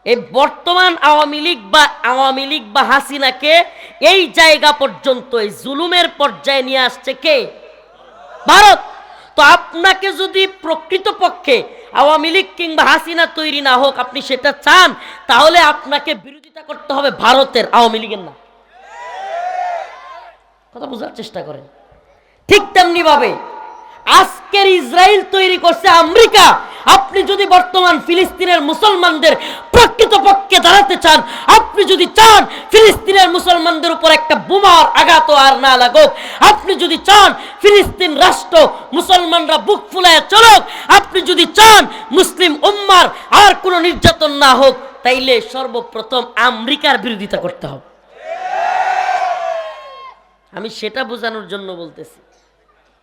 এই বর্তমান আওয়ামী লীগ বা হাসিনাকে এই জায়গা পর্যন্ত এই জুলুমের পর্যায়ে নিয়ে আসছে কে? ভারত। তো আপনাকে যদি প্রকৃতপক্ষে আওয়ামী লীগ কিংবা হাসিনা তৈরি না হোক, আপনি সেটা চান, তাহলে আপনাকে বিরোধিতা করতে হবে ভারতের, আওয়ামী লীগের না। কথা বোঝার চেষ্টা করেন। ঠিক তেমনি ভাবে আজকের ইসরায়েল তৈরি করছে আমেরিকা। আপনি যদি বর্তমান ফিলিস্তিনের মুসলমানদের প্রকৃতপক্ষে দাঁড়াতে চান, আপনি যদি চান ফিলিস্তিনের মুসলমানদের উপর একটা বোমার আঘাত আর না লাগুক, আপনি যদি চান ফিলিস্তিন রাষ্ট্র মুসলমানরা বুক ফুলায় চলুক, আপনি যদি চান মুসলিম উম্মার আর কোনো নির্যাতন না হোক, তাইলে সর্বপ্রথম আমেরিকার বিরোধিতা করতে হবে। আমি সেটা বোঝানোর জন্য বলতেছি।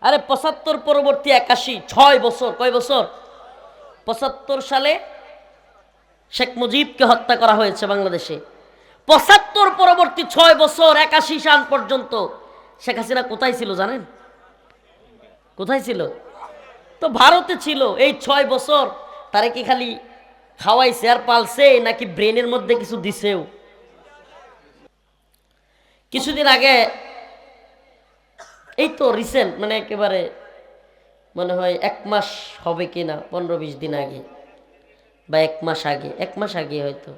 আরে ৭৫ পরবর্তী ৮১, ৬ বছর, কয় বছর? ৭৫ সালে শেখ মুজিবকে হত্যা করা হয়েছে বাংলাদেশে। ৭৫ পরবর্তী ৬ বছর ৮১ সাল পর্যন্ত শেখ হাসিনা কোথায় ছিল জানেন? কোথায় ছিল? তো ভারতে ছিল। এই ৬ বছর তারে কি খালি খাওয়াইছে আর পালছে, নাকি ব্রেনের মধ্যে কিছু দিছেও? কিছুদিন আগে, এই তো রিসেন্ট, মানে একেবারে মনে হয় ১ মাস হবে কিনা, ১৫-২০ দিন আগে বা ১ মাস আগে হয়তো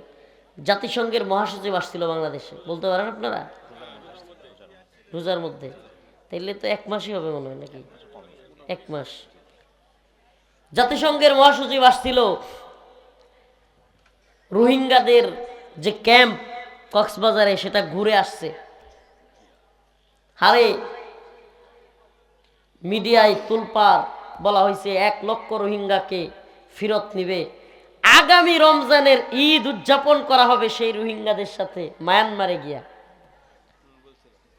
জাতিসংঘের মহাসচিব আসছিল বাংলাদেশে। বলতে পারেন আপনারা? রোজার মধ্যে। তাইলে তো ১ মাসই হবে মনে হয়, নাকি ১ মাস। জাতিসংঘের মহাসচিব আসছিল, রোহিঙ্গাদের যে ক্যাম্প কক্সবাজারে সেটা ঘুরে আসছে। হারে মিডিয়ায় তুলপাড়, বলা হয়েছে ১ লক্ষ রোহিঙ্গাকে ফেরত নিবে। আগামী রমজানের ঈদ উদযাপন করা হবে সেই রোহিঙ্গাদের সাথে মায়ানমারে গিয়া।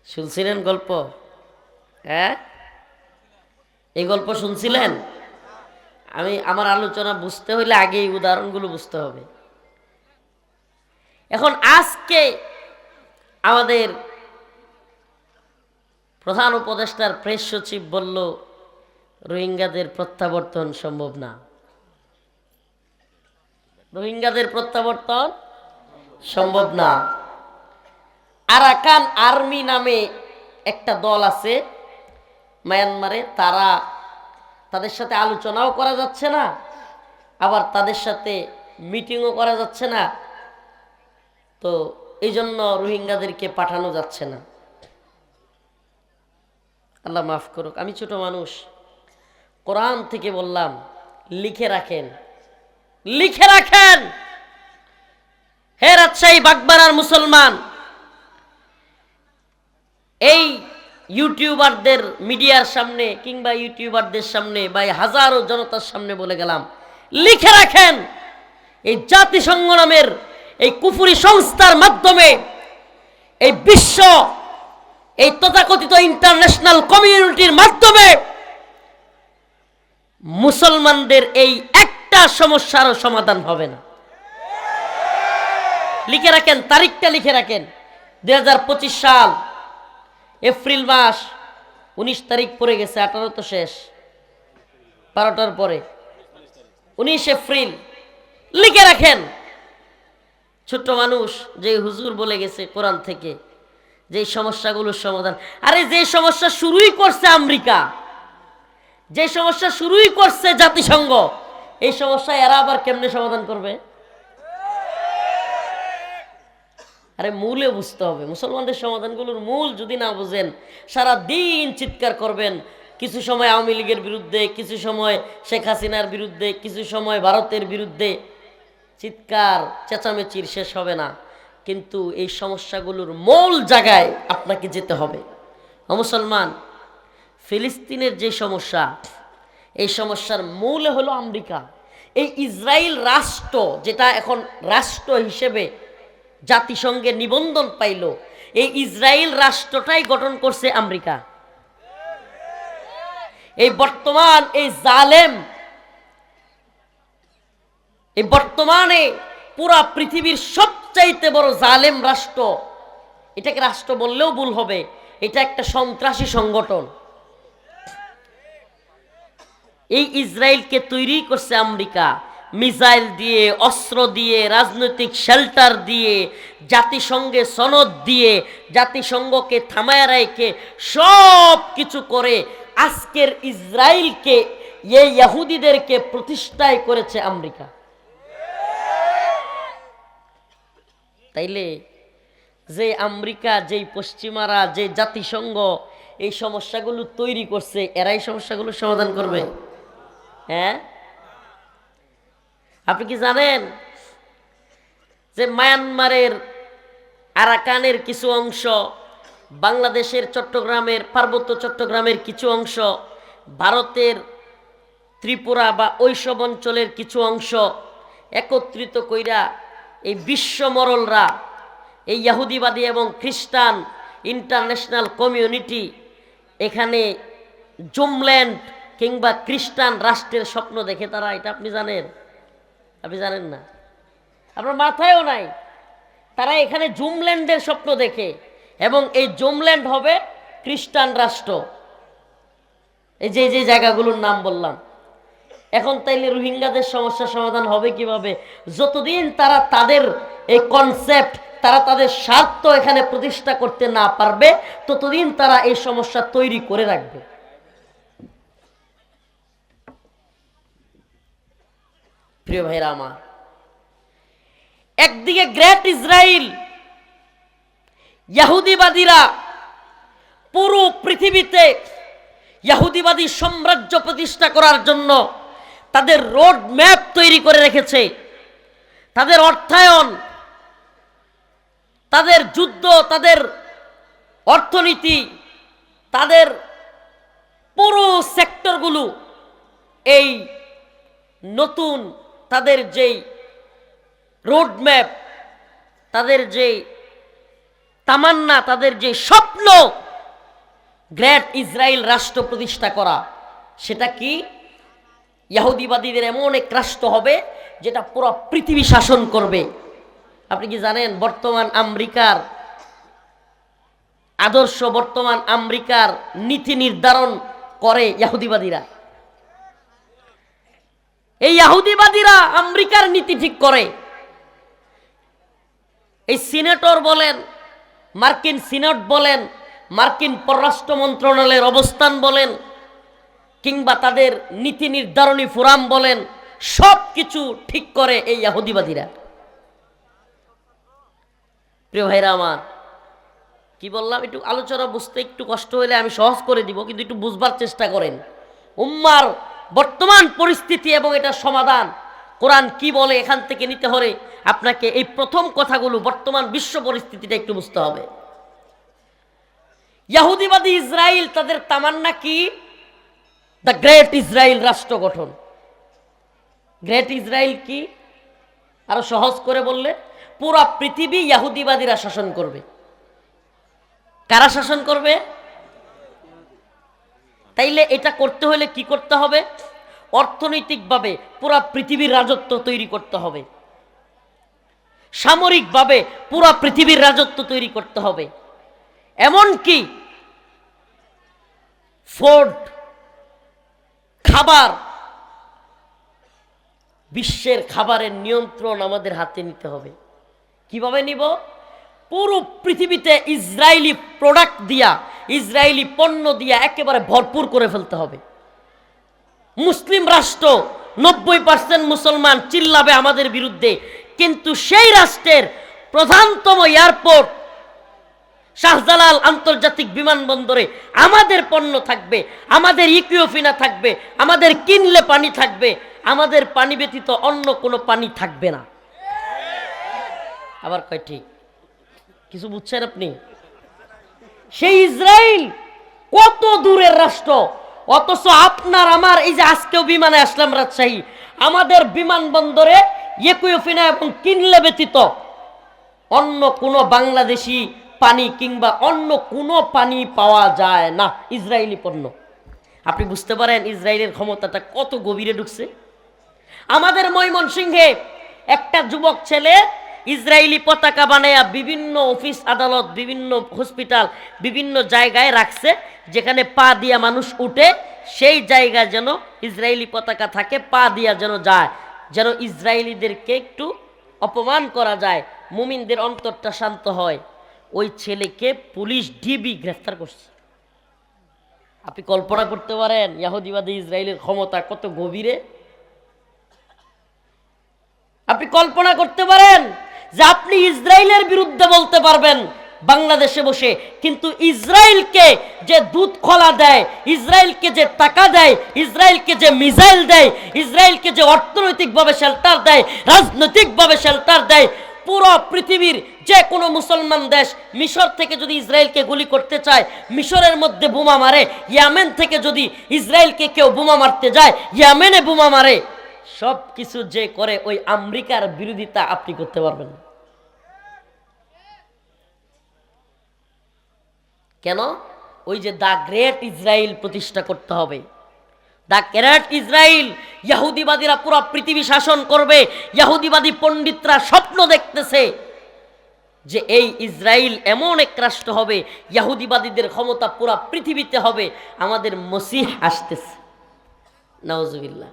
শুনছিলেন গল্প? হ্যাঁ, এই গল্প শুনছিলেন? আমার আলোচনা বুঝতে হইলে আগে এই উদাহরণগুলো বুঝতে হবে। এখন আজকে আমাদের প্রধান উপদেষ্টার প্রেস সচিব বলল রোহিঙ্গাদের প্রত্যাবর্তন সম্ভব না। রোহিঙ্গাদের প্রত্যাবর্তন সম্ভব না। আরাকান আর্মি নামে একটা দল আছে মায়ানমারে, তাদের সাথে আলোচনাও করা যাচ্ছে না, আবার তাদের সাথে মিটিংও করা যাচ্ছে না। তো এই জন্য রোহিঙ্গাদেরকে পাঠানো যাচ্ছে না। আল্লাহ মাফ করুক, আমি ছোট মানুষ। কোরআন থেকে বললাম লিখে রাখেন, লিখে রাখেন। হে রাজশাহী বাগবাড়ার মুসলমান, এই ইউটিউবারদের মিডিয়ার সামনে কিংবা ইউটিউবারদের সামনে বা হাজারো জনতার সামনে বলে গেলাম, লিখে রাখেন, এই জাতিসংঘ নামের এই কুফরি সংস্থার মাধ্যমে এই বিশ্ব, এই তথাকথিত ইন্টারন্যাশনাল কমিউনিটির মাধ্যমে মুসলমানদের এই একটা সমস্যারও সমাধান হবে না। লিখে রাখেন, তারিখটা লিখে রাখেন। 2025 সাল এপ্রিল মাস 19 তারিখ পড়ে গেছে, 18 তো শেষ, 12টার পরে 19 এপ্রিল। লিখে রাখেন। ছোট্ট মানুষ যে হুজুর বলে গেছে কোরআন থেকে যে সমস্যাগুলোর সমাধান, আরে যে সমস্যা শুরুই করছে আমেরিকা, যে সমস্যা শুরুই করছে জাতিসংঘ, এই সমস্যা এরা আবার কেমনে সমাধান করবে? আরে মূলে বুঝতে হবে। মুসলমানদের সমাধানগুলোর মূল যদি না বুঝেন, সারা দিন চিৎকার করবেন, কিছু সময় আওয়ামী লীগের বিরুদ্ধে, কিছু সময় শেখ হাসিনার বিরুদ্ধে, কিছু সময় ভারতের বিরুদ্ধে, চিৎকার চেঁচামেচির শেষ হবে না। কিন্তু এই সমস্যাগুলোর মূল জায়গায় আপনাকে যেতে হবে। মুসলমান, ফিলিস্তিনের যে সমস্যা, এই সমস্যার মূলে হলো আমেরিকা। এই ইসরায়েল রাষ্ট্র, যেটা এখন রাষ্ট্র হিসেবে জাতিসংঘে নিবন্ধন পাইল, এই ইসরায়েল রাষ্ট্রটাই গঠন করছে আমেরিকা। এই বর্তমান এই জালেম, এই বর্তমানে পুরা পৃথিবীর সবচাইতে বড় জালেম রাষ্ট্র, এটাকে রাষ্ট্র বললেও ভুল হবে, এটা একটা সন্ত্রাসী সংগঠন। এই ইসরায়েলকে তৈরি করছে আমেরিকা। মিসাইল দিয়ে, অস্ত্র দিয়ে, রাজনৈতিক শেল্টার দিয়ে, জাতিসংঘে সনদ দিয়ে, জাতিসংঘকে থামায় রেখে সব কিছু করে আজকের ইসরায়েলকে, এই ইহুদিদেরকে প্রতিষ্ঠায় করেছে আমেরিকা। তাইলে যে আমেরিকা, যেই পশ্চিমারা, যে জাতিসংঘ এই সমস্যাগুলো তৈরি করছে, এরাই সমস্যাগুলো সমাধান করবে? হ্যাঁ, আপনি কি জানেন যে মায়ানমারের আরাকানের কিছু অংশ, বাংলাদেশের চট্টগ্রামের, পার্বত্য চট্টগ্রামের কিছু অংশ, ভারতের ত্রিপুরা বা ওইসব অঞ্চলের কিছু অংশ একত্রিত কইরা এই বিশ্বমরলরা, এই ইহুদিবাদী এবং খ্রিস্টান ইন্টারন্যাশনাল কমিউনিটি এখানে জুমল্যান্ড কিংবা খ্রিস্টান রাষ্ট্রের স্বপ্ন দেখে তারা। এটা আপনি জানেন? আপনি জানেন না, আপনার মাথায়ও নাই। তারা এখানে জুমল্যান্ডের স্বপ্ন দেখে এবং এই জুমল্যান্ড হবে খ্রিস্টান রাষ্ট্র। এই যে যে জায়গাগুলোর নাম বললাম। এখন তাইলে রোহিঙ্গাদের সমস্যার সমাধান হবে কিভাবে? যতদিন তারা তাদের এই কনসেপ্ট, তারা তাদের স্বার্থ এখানে প্রতিষ্ঠা করতে না পারবে, ততদিন তারা এই সমস্যা তৈরি করে রাখবে। প্রিয় ভাইরা আমার, একদিকে গ্রেট ইসরায়েল, ইহুদিবাদীরা পুরো পৃথিবীতে ইহুদিবাদী সাম্রাজ্য প্রতিষ্ঠা করার জন্য তাদের রোড ম্যাপ তৈরি করে রেখেছে। তাদের অর্থায়ন, তাদের যুদ্ধ, তাদের অর্থনীতি, তাদের পুরো সেক্টরগুলো এই নতুন তাদের যেই রোড ম্যাপ, তাদের যে তামান্না, তাদের যে স্বপ্ন গ্রেট ইসরায়েল রাষ্ট্র প্রতিষ্ঠা করা, সেটা কি? ইহুদিবাদীদের এমন এক রাষ্ট্র হবে যেটা পুরো পৃথিবী শাসন করবে। আপনি কি জানেন বর্তমান আমেরিকার আদর্শ, বর্তমান আমেরিকার নীতি নির্ধারণ করে ইহুদিবাদীরা? এই ইহুদিবাদীরা আমেরিকার নীতি ঠিক করে। এই সিনেটর বলেন, মার্কিন সিনেট বলেন, মার্কিন পররাষ্ট্র মন্ত্রণালয়ের অবস্থান বলেন, কিংবা তাদের নীতি নির্ধারণী ফোরাম বলেন, সব কিছু ঠিক করে এই ইহুদিবাদীরা। প্রিয় ভাইরা আমার, কি বললাম? একটু আলোচনা বুঝতে একটু কষ্ট হলে আমি সহজ করে দিব, কিন্তু একটু বুঝবার চেষ্টা করেন উম্মার বর্তমান পরিস্থিতি এবং এটার সমাধান কোরআন কি বলে। এখান থেকে নিতে হলে আপনাকে এই প্রথম কথাগুলো, বর্তমান বিশ্ব পরিস্থিতিটা একটু বুঝতে হবে। ইহুদিবাদী ইসরায়েল, তাদের তামান্না কি? দ্য গ্রেট ইসরায়েল রাষ্ট্র গঠন। গ্রেট ইসরায়েল কি? আরো সহজ করে বললে, পুরো পৃথিবী ইহুদিবাদীরা শাসন করবে। কারা শাসন করবে? তাইলে এটা করতে হলে কি করতে হবে? অর্থনৈতিকভাবে পুরো পৃথিবীর রাজত্ব তৈরি করতে হবে, সামরিকভাবে পুরো পৃথিবীর রাজত্ব তৈরি করতে হবে, এমনকি ফুড, খাবার, বিশ্বের খাবারের নিয়ন্ত্রণ আমাদের হাতে নিতে হবে। কিভাবে নিব? পুরো পৃথিবীতে ইসরায়েলি প্রোডাক্ট দিয়া, ইসরায়েলি পণ্য দিয়া একেবারে ভরপুর করে ফেলতে হবে। মুসলিম রাষ্ট্র, 90% মুসলমান চিল্লাবে আমাদের বিরুদ্ধে, কিন্তু সেই রাষ্ট্রের প্রধানতম এয়ারপোর্ট শাহজালাল আন্তর্জাতিক বিমানবন্দরে আমাদের পণ্য থাকবে, আমাদের ইকুইফিনা থাকবে, আমাদের কিনলে পানি থাকবে, আমাদের পানি ব্যতীত অন্য কোনো পানি থাকবে না। আবার কয় ঠিক? কিছু বুঝছেন আপনি? সেই ইসরায়েল কত দূরের রাষ্ট্র, অথচ আপনার আমার এই যে আজকেও বিমানে আসলাম রাজশাহী, আমাদের বিমানবন্দরে ইকুইফিনা এবং কিনলে ব্যতীত অন্য কোনো বাংলাদেশি পানি কিংবা অন্য কোনো পানি পাওয়া যায় না, ইসরায়েলি পণ্য। আপনি বুঝতে পারেন ইসরায়েলের ক্ষমতাটা কত গভীরে ঢুকছে। আমাদের ময়মনসিংহে একটা যুবক ছেলে ইসরায়েলি পতাকা বানায়া বিভিন্ন অফিস আদালত, বিভিন্ন হসপিটাল, বিভিন্ন জায়গায় রাখছে, যেখানে পা দিয়া মানুষ উঠে সেই জায়গায় যেন ইসরায়েলি পতাকা থাকে, পা দিয়া যেন যায়, যেন ইসরায়েলিদেরকে একটু অপমান করা যায়, মুমিনদের অন্তরটা শান্ত হয়। ওই ছেলেকে পুলিশ ডিবি গ্রেফতার করছে। আপনি কল্পনা করতে পারেন ইহুদিবাদী ইসরায়েলের ক্ষমতা কত গভীরে? আপনি কল্পনা করতে পারেন যে আপনি ইসরায়েলের বিরুদ্ধে বলতে পারবেন বাংলাদেশে বসে, কিন্তু ইসরায়েলকে যে দুধ খোলা দেয়, ইসরায়েলকে যে টাকা দেয়, ইসরায়েলকে যে মিসাইল দেয়, ইসরায়েলকে যে অর্থনৈতিকভাবে শেল্টার দেয়, রাজনৈতিকভাবে শেল্টার দেয়, পুরো পৃথিবীর যে কোনো মুসলমান দেশ মিশর থেকে যদি ইসরায়েলকে গুলি করতে চায় মিশরের মধ্যে বোমা মারে, ইয়েমেন থেকে যদি ইসরায়েলকে কেউ বোমা মারতে যায় ইয়েমেনে বোমা মারে, সব কিছু যে করে ওই আমেরিকার বিরোধিতা আপনি করতে পারবেন না। কেন? ওই যে দ্য গ্রেট ইসরায়েল প্রতিষ্ঠা করতে হবে। দ্য গ্রেট ইসরায়েল, ইহুদিবাদীরা পুরো পৃথিবী শাসন করবে। ইহুদিবাদী পণ্ডিতরা স্বপ্ন দেখতেছে যে এই ইসরায়েল এমন এক রাষ্ট্র হবে, ইহুদিবাদীদের ক্ষমতা পুরো পৃথিবীতে হবে। আমাদের মসিহ আসতেছে, নাউজুবিল্লাহ।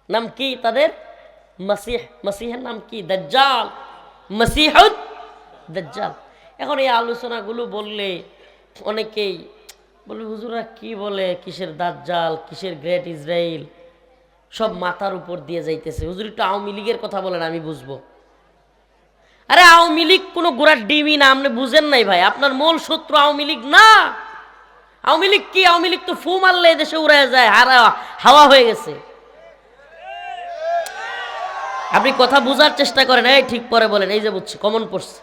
নাম কি তাদের? মসিহ। মসিহের নাম কি? দাজ্জাল, মসিহুদ দাজ্জাল। এখন এই আলোচনাগুলো বললে অনেকেই বলবে হুজুরা কি বলে, কিসের দাজ্জাল, কিসের গ্রেট ইসরায়েল, সব মাথার উপর দিয়ে যাইতেছে। হুজুর একটু আওয়ামী লীগের কথা বলেন, আমি বুঝবো। আরে আওয়ামী লীগ কোনো গোড়ার ডিমই না, আপনি বুঝেন নাই ভাই। আপনার মূল শত্রু আওয়ামী লীগ না। আওয়ামী লীগ কি? আওয়ামী লীগ তো ফু মারলে দেশে উড়ে যায়, হাওয়া হয়ে গেছে। আপনি কথা বোঝার চেষ্টা করেন। এই ঠিক পরে বলেন, এই যে বুঝছি, কমন পড়ছে।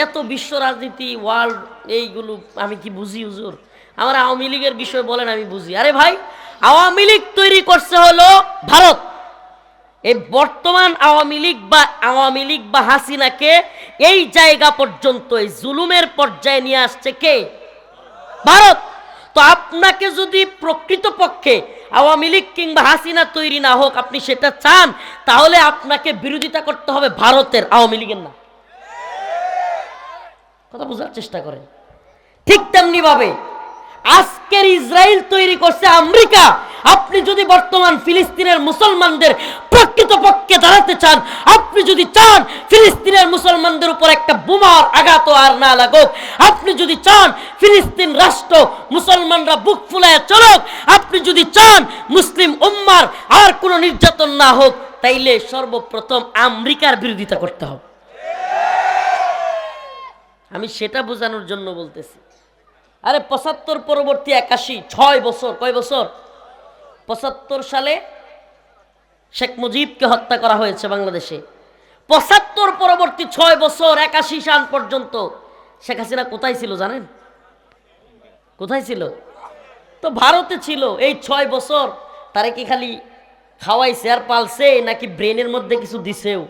এত বিশ্ব রাজনীতি, ওয়ার্ল্ড, এইগুলো আমি কি বুঝি হুজুর? আমার আওয়ামী লীগের বিষয় বলেন, আমি বুঝি। আরে ভাই, আওয়ামী লীগ তৈরি করছে হলো ভারত। এই বর্তমান আওয়ামী লীগ বা হাসিনাকে এই জায়গা পর্যন্ত, এই জুলুমের পর্যায়ে নিয়ে আসছে কে? ভারত। তো আপনাকে যদি প্রকৃতপক্ষে আওয়ামী লীগ কিংবা হাসিনা তৈরি না হোক, আপনি সেটা চান, তাহলে আপনাকে বিরোধিতা করতে হবে ভারতের, আওয়ামী লীগের না। কথা বোঝার চেষ্টা করেন। ঠিক তেমনি ভাবে আজকের ইসরায়েল তৈরি করছে আমেরিকা। আপনি যদি বর্তমান ফিলিস্তিনের মুসলমানদের প্রকৃতপক্ষে দাঁড়াতে চান, আপনি যদি চান ফিলিস্তিনের মুসলমানদের উপর একটা বোমার আঘাত আর না লাগুক, আপনি যদি চান ফিলিস্তিন রাষ্ট্র মুসলমানরা বুক ফুলায় চলুক, আপনি যদি চান মুসলিম উম্মার আর কোনো নির্যাতন না হোক, তাইলে সর্বপ্রথম আমেরিকার বিরোধিতা করতে হবে। আমি সেটা বোঝানোর জন্য বলতেছি। আরে ৭৫ পরবর্তী ৮১, ৬ বছর, কয় বছর? ৭৫ সালে শেখ মুজিবকে হত্যা করা হয়েছে বাংলাদেশে। ৭৫ পরবর্তী ৬ বছর ৮১ সাল পর্যন্ত শেখ হাসিনা কোথায় ছিল জানেন? কোথায় ছিল? তো ভারতে ছিল। এই ৬ বছর তারে কি খালি খাওয়াইছে আর পালছে, নাকি ব্রেনের মধ্যে কিছু দিছেও?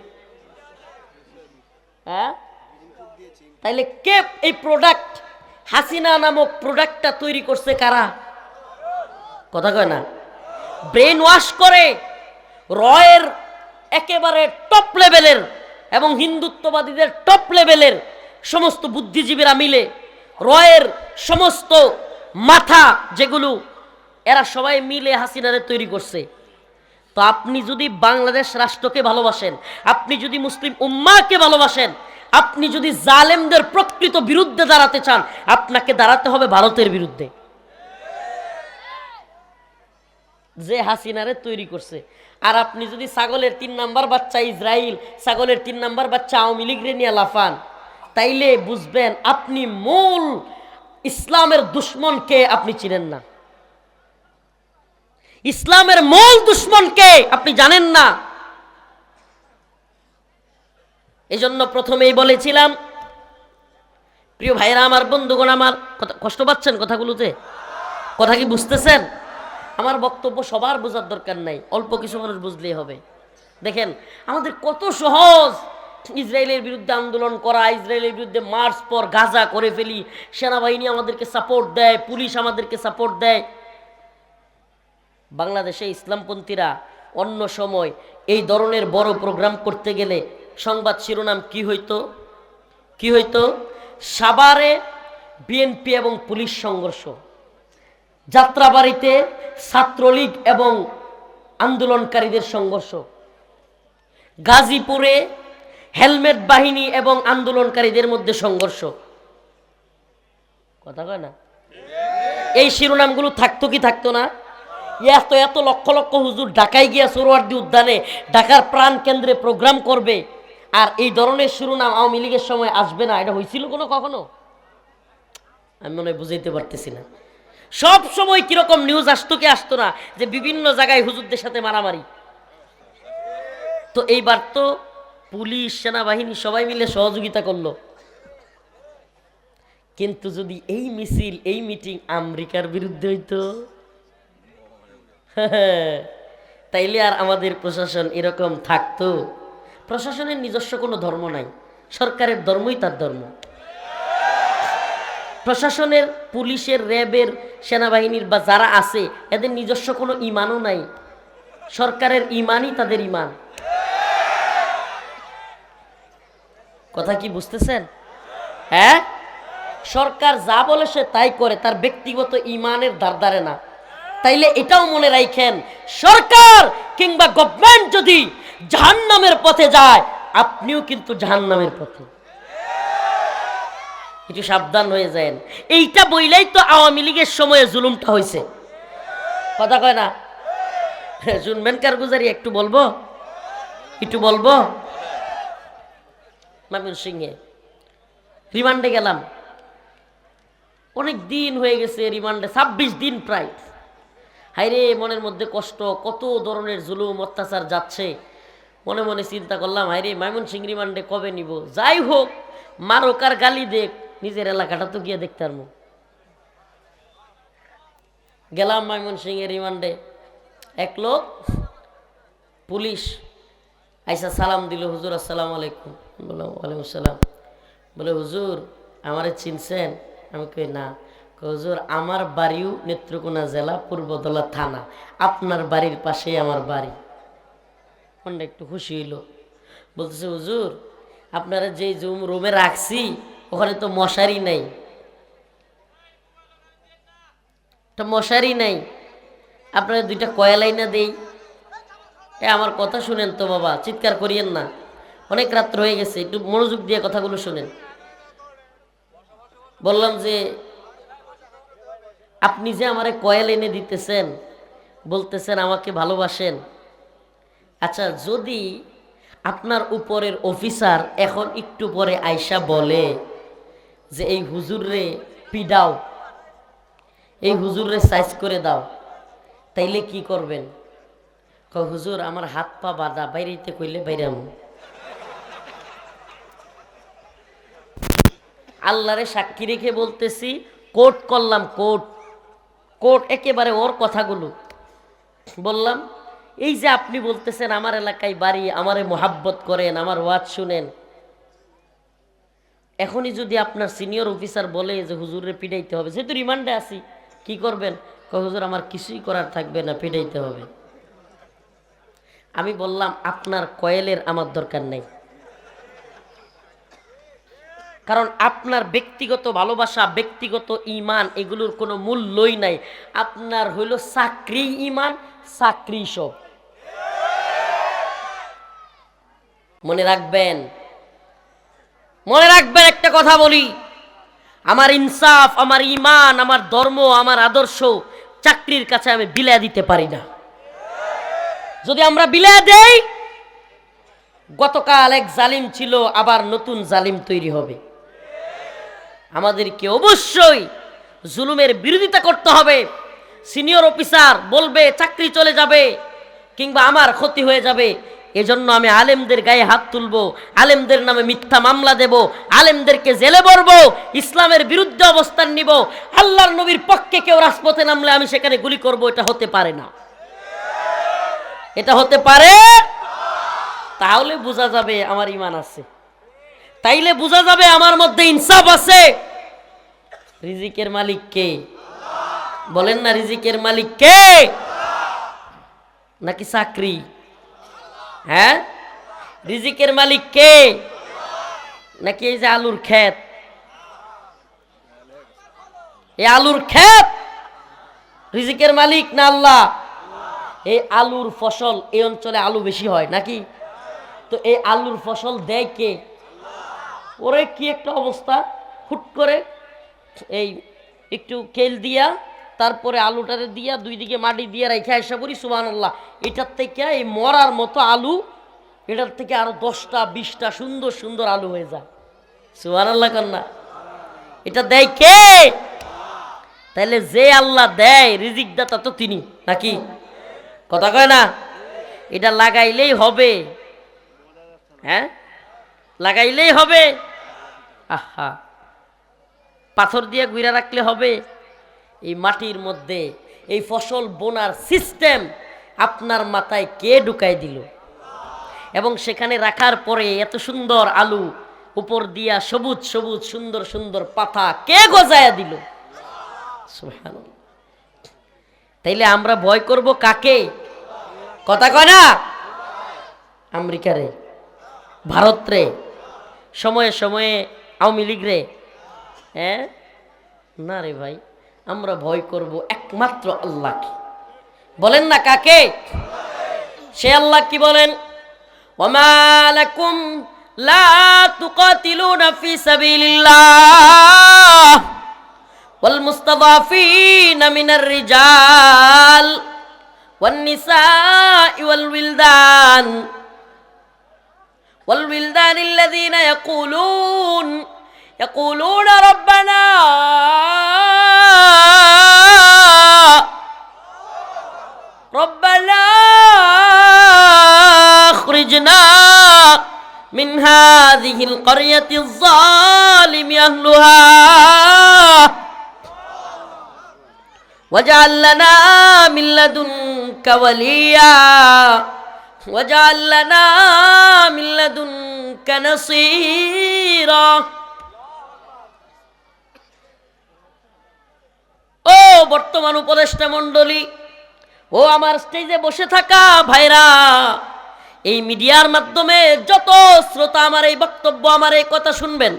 হ্যাঁ, তাইলে কে এই প্রোডাক্ট, হাসিনা নামক প্রোডাক্টটা তৈরি করছে কারা? কথা কয় না। ব্রেন ওয়াশ করে রয়ের একেবারে টপ লেভেলের এবং হিন্দুত্ববাদীদের টপ লেভেলের সমস্ত বুদ্ধিজীবীরা মিলে রয়ের সমস্ত মাথা যেগুলো, এরা সবাই মিলে হাসিনারে তৈরি করছে। তো আপনি যদি বাংলাদেশ রাষ্ট্রকে ভালোবাসেন, আপনি যদি মুসলিম উম্মাহকে ভালোবাসেন, আপনি যদি জালেমদের প্রকৃত বিরুদ্ধে দাঁড়াতে চান, আপনাকে দাঁড়াতে হবে ভারতের বিরুদ্ধে, যে হাসিনারে তৈরি করছে। আর আপনি যদি ছাগলের ৩ নাম্বার বাচ্চা ইসরায়েল, ছাগলের 3 নাম্বার বাচ্চা আওয়ামী লীগ রে নিয়ে লাফান, তাইলে বুঝবেন আপনি মূল ইসলামের দুশ্মনকে আপনি চিনেন না। ইসলামের মূল দুশ্মনকে আপনি জানেন না। এজন্য প্রথমেই বলেছিলাম, প্রিয় ভাইরা আমার, বন্ধুগণ আমার, কষ্ট পাচ্ছেন কথাগুলোতে? কথা কি বুঝতেছেন? আমার বক্তব্য সবার বোঝার দরকার নাই, অল্প কিছু মানুষ বুঝলেই হবে। দেখেন আমাদের কত সহজ ইসরায়েলের বিরুদ্ধে আন্দোলন করা, ইসরায়েলের বিরুদ্ধে মার্চ পর গাজা করে ফেলি, সেনাবাহিনী আমাদেরকে সাপোর্ট দেয়, পুলিশ আমাদেরকে সাপোর্ট দেয়। বাংলাদেশে ইসলামপন্থীরা অন্য সময় এই ধরনের বড় প্রোগ্রাম করতে গেলে সংবাদ শিরোনাম কি হইতো? কি হইতো? সাভারে বিএনপি এবং পুলিশ সংঘর্ষ, যাত্রাবাড়িতে ছাত্রলীগ এবং আন্দোলনকারীদের সংঘর্ষ, গাজীপুরে হেলমেট বাহিনী এবং আন্দোলনকারীদের মধ্যে সংঘর্ষ। কথা কয় না? এই শিরোনামগুলো থাকতো কি থাকতো না? এত এত লক্ষ লক্ষ হুজুর ঢাকায় গিয়া সোহরাওয়ার্দী উদ্যানে ঢাকার প্রাণ কেন্দ্রে প্রোগ্রাম করবে, আর এই ধরনের শিরোনাম আওয়ামী লীগের সময় আসবে না, এটা হয়েছিল কখনো? আমি মনে হয় বুঝাইতে পারতেছি না। সব সময় কিরকম নিউজ আসতো কি আসতো না যে বিভিন্ন জায়গায় হুজুরদের সাথে মারামারি। তো এইবার তো পুলিশ সেনাবাহিনী সবাই মিলে সহযোগিতা করলো, কিন্তু যদি এই মিছিল এই মিটিং আমেরিকার বিরুদ্ধে হইতো তাইলে আর আমাদের প্রশাসন এরকম থাকতো? প্রশাসনের নিজস্ব কোনো ধর্ম নাই, সরকারের ধর্মই তার ধর্ম। প্রশাসনের, পুলিশের, র্যাবের, সেনাবাহিনীর বা যারা আছে এদের নিজস্ব কোনো ইমানও নাই, সরকারের ইমানই তাদের ইমান। কথা কি বুঝতেছেন? হ্যাঁ, সরকার যা বলে সে তাই করে, তার ব্যক্তিগত ইমানের ধারধারে না। তাইলে এটাও মনে রাখেন, সরকার কিংবা গভর্নমেন্ট যদি জাহান্নামের পথে যায়, আপনিও কিন্তু জাহান্নামের পথে। একটু সাবধান হয়ে যান। এইটা বইলেই তো আওয়ামী লীগের সময়ে জুলুমটা হয়েছে। কথা কয় না? শুনবেন কারগুজারি? একটু বলবো, একটু বলবো। ময়মনসিংহে রিমান্ডে গেলাম, অনেক দিন হয়ে গেছে রিমান্ডে, 26 দিন প্রায়। হাইরে মনের মধ্যে কষ্ট, কত ধরনের জুলুম অত্যাচার যাচ্ছে। মনে মনে চিন্তা করলাম, হাইরে ময়মনসিংহ রিমান্ডে কবে নিব? যাই হোক, মারুক আর গালি দেখ, নিজের এলাকাটা তো গিয়ে দেখতে পারবো। গেলাম ময়মনসিংহে রিমান্ডে। এক লোক পুলিশ আইসা সালাম দিল, হুজুর আসসালামু আলাইকুম। বললাম ওয়ালাইকুম আসসালাম। বলে হুজুর আমারে চিনছেন? আমি কই না। হুজুর আমার বাড়িও নেত্রকোনা জেলা পূর্বদলা থানা, আপনার বাড়ির পাশেই আমার বাড়ি। মনটা একটু খুশি হইল। বলতেছে হুজুর আপনারা যে রুমে রাখছি ওখানে তো মশারি নাই, মশারি নাই, আপনারা দুইটা কয়লাই না দেই। আমার কথা শুনেন তো বাবা, চিৎকার করিয়েন না, অনেক রাত্র হয়ে গেছে, একটু মনোযোগ দিয়ে কথাগুলো শুনেন। বললাম যে আপনি যে আমারে কয়েল এনে দিতেছেন, বলতেছেন আমাকে ভালোবাসেন, আচ্ছা যদি আপনার উপরের অফিসার এখন একটু পরে আয়সা বলে যে এই হুজুররে পিডাও, এই হুজুররে সাইজ করে দাও, তাইলে কি করবেন? কয় হুজুর আমার হাত পা বাঁধা, বাইরেতে কইলে বাইরাম। আল্লাহরে সাক্ষী রেখে বলতেছি, কোর্ট করলাম, কোর্ট কোর্ট একেবারে ওর কথাগুলো বললাম। এই যে আপনি বলতেছেন আমার এলাকায় বাড়ি, আমারে মোহাব্বত করেন, আমার ওয়াজ শুনেন, এখনই যদি আপনার সিনিয়র অফিসার বলে যে হুজুরে পিটাইতে হবে, যেহেতু রিমান্ডে আছি, কি করবেন? কয় হুজুর আমার কিছুই করার থাকবে না, পিটাইতে হবে। আমি বললাম আপনার কয়েলের আমার দরকার নেই, কারণ আপনার ব্যক্তিগত ভালোবাসা, ব্যক্তিগত ইমান এগুলোর কোনো মূল্যই নাই। আপনার হইল চাকরি ইমান, চাকরি সব। মনে রাখবেন, মনে রাখবেন একটা কথা বলি, আমার ইনসাফ, আমার ইমান, আমার ধর্ম, আমার আদর্শ চাকরির কাছে আমি বিলিয়ে দিতে পারি না। যদি আমরা বিলিয়ে দেই, গতকাল এক জালিম ছিল, আবার নতুন জালিম তৈরি হবে। আমাদেরকে অবশ্যই জুলুমের বিরোধিতা করতে হবে। সিনিয়র অফিসার বলবে চাকরি চলে যাবে কিংবা আমার ক্ষতি হয়ে যাবে, এজন্য আমি আলেমদের গায়ে হাত তুলবো, আলেমদের নামে মিথ্যা মামলা দেব, আলেমদেরকে জেলে ভরব, ইসলামের বিরুদ্ধে অবস্থান নিব। আল্লাহর নবীর পক্ষে কেউ রাজপথে নামলে আমি সেখানে গুলি করব, এটা হতে পারে না, এটা হতে পারে। তাহলে বোঝা যাবে আমার ঈমান আছে, তাইলে বোঝা যাবে আমার মধ্যে ইনসাফ আছে। রিজিকের মালিক কে? বলেন না, রিজিকের মালিক কে? নাকি চাকরি? হ্যাঁ, রিজিকের মালিক কে? নাকি এই যে আলুর ক্ষেত? এই আলুর ক্ষেত রিজিকের মালিক না আল্লাহ? এই আলুর ফসল এই অঞ্চলে আলু বেশি হয় নাকি? তো এই আলুর ফসল দেয় কে? ওরে কি একটা অবস্থা, হুট করে এই একটু কেল দিয়া তারপরে আলুটারে দিয়া দুই দিকে মাটি দিয়ে রেখে আসা পড়ি সুবহানাল্লাহ, এটার থেকে এই মরার মতো আলু, এটার থেকে আরো 10টা 20টা সুন্দর সুন্দর আলু হয়ে যায়। সুবহানাল্লাহ কান্না। এটা দেয় কে? তাইলে যে আল্লাহ দেয় রিজিক দাতা তো তিনি নাকি? কথা কয় না? এটা লাগাইলেই হবে, হ্যাঁ লাগাইলেই হবে। আহা, পাথর দিয়ে গুইরা রাখলে হবে? এই মাটির মধ্যে এই ফসল বোনার সিস্টেম আপনার মাথায় কে ঢুকাই দিল? এবং সেখানে রাখার পরে এত সুন্দর আলু উপর দিয়া সবুজ সবুজ সুন্দর সুন্দর পাতা কে গজায়া দিল? সুবহানাল্লাহ। তাইলে আমরা ভয় করব কাকে? কথা কয় না? আমেরিকারে, ভারত রে, সময়ে সময়ে আওয়ামী লীগ রে? হ্যাঁ না রে ভাই, আমরা ভয় করব একমাত্র আল্লাহকে। বলেন না কাকে? সে আল্লাহ কি বলেন? ওয়ামা লাকুম লা তুকাতিলুনা ফি সাবিলিল্লাহ ওয়াল মুস্তাদাফিনা মিনার রিজাল ওয়ান নিসাই ওয়াল উইলদান الذين يقولون ربنا اخرجنا من هذه القرية الظالم أهلها واجعل لنا من لدنك وليا واجعل لنا من لدنك نصيرا। ও বর্তমান উপদেষ্টা মণ্ডলী, ও আমার স্টেজে বসে থাকা ভাইরা, এই মিডিয়ার মাধ্যমে যত শ্রোতা আমার এই বক্তব্য আমার এই কথা শুনবেন,